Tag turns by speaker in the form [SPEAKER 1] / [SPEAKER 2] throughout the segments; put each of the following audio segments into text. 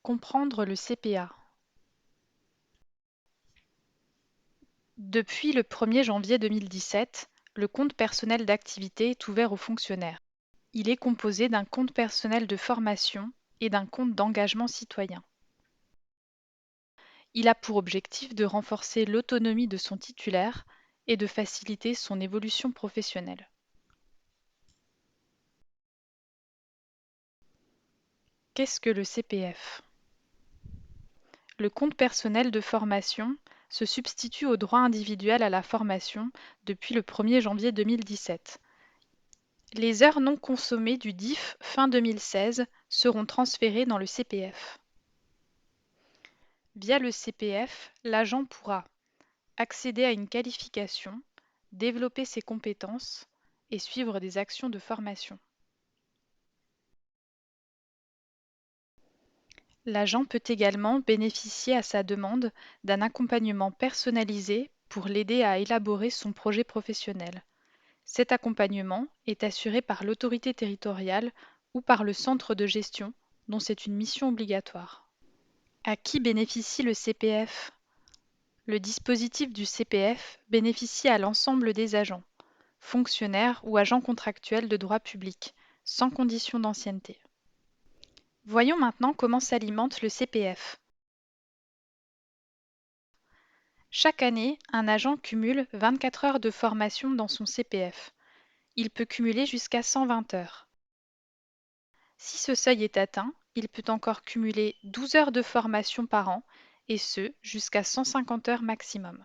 [SPEAKER 1] Comprendre le CPA. Depuis le 1er janvier 2017, le compte personnel d'activité est ouvert aux fonctionnaires. Il est composé d'un compte personnel de formation et d'un compte d'engagement citoyen. Il a pour objectif de renforcer l'autonomie de son titulaire et de faciliter son évolution professionnelle. Qu'est-ce que le CPF? Le compte personnel de formation se substitue au droit individuel à la formation depuis le 1er janvier 2017. Les heures non consommées du DIF fin 2016 seront transférées dans le CPF. Via le CPF, l'agent pourra accéder à une qualification, développer ses compétences et suivre des actions de formation. L'agent peut également bénéficier à sa demande d'un accompagnement personnalisé pour l'aider à élaborer son projet professionnel. Cet accompagnement est assuré par l'autorité territoriale ou par le centre de gestion, dont c'est une mission obligatoire. À qui bénéficie le CPF? Le dispositif du CPF bénéficie à l'ensemble des agents, fonctionnaires ou agents contractuels de droit public, sans condition d'ancienneté. Voyons maintenant comment s'alimente le CPF. Chaque année, un agent cumule 24 heures de formation dans son CPF. Il peut cumuler jusqu'à 120 heures. Si ce seuil est atteint, il peut encore cumuler 12 heures de formation par an, et ce, jusqu'à 150 heures maximum.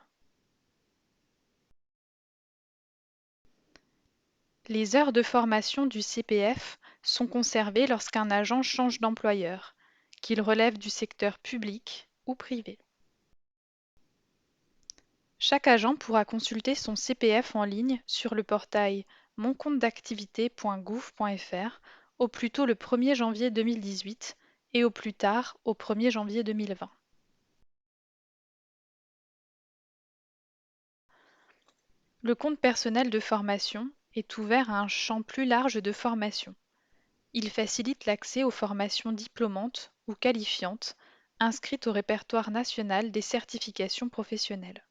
[SPEAKER 1] Les heures de formation du CPF sont conservées lorsqu'un agent change d'employeur, qu'il relève du secteur public ou privé. Chaque agent pourra consulter son CPF en ligne sur le portail moncomptedactivité.gouv.fr au plus tôt le 1er janvier 2018 et au plus tard au 1er janvier 2020. Le compte personnel de formation est ouvert à un champ plus large de formation. Il facilite l'accès aux formations diplômantes ou qualifiantes inscrites au répertoire national des certifications professionnelles.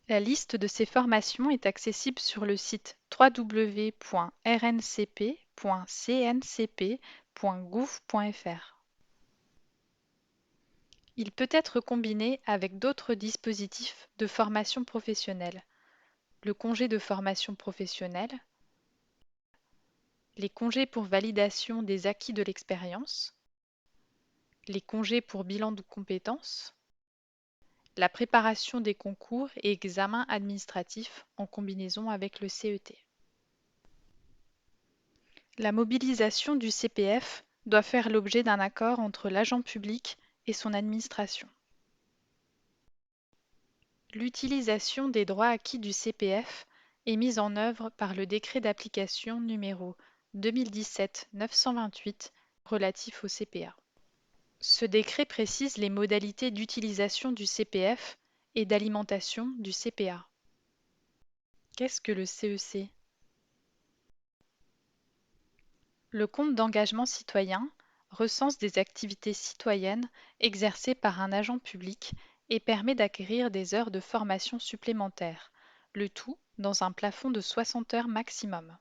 [SPEAKER 1] La liste de ces formations est accessible sur le site www.rncp.cncp.gouv.fr. Il peut être combiné avec d'autres dispositifs de formation professionnelle, le congé de formation professionnelle, les congés pour validation des acquis de l'expérience, les congés pour bilan de compétences, la préparation des concours et examens administratifs en combinaison avec le CET. La mobilisation du CPF doit faire l'objet d'un accord entre l'agent public et son administration. L'utilisation des droits acquis du CPF est mise en œuvre par le décret d'application numéro 2017-928 relatif au CPA. Ce décret précise les modalités d'utilisation du CPF et d'alimentation du CPA. Qu'est-ce que le CEC? Le compte d'engagement citoyen recense des activités citoyennes exercées par un agent public et permet d'acquérir des heures de formation supplémentaires, le tout dans un plafond de 60 heures maximum.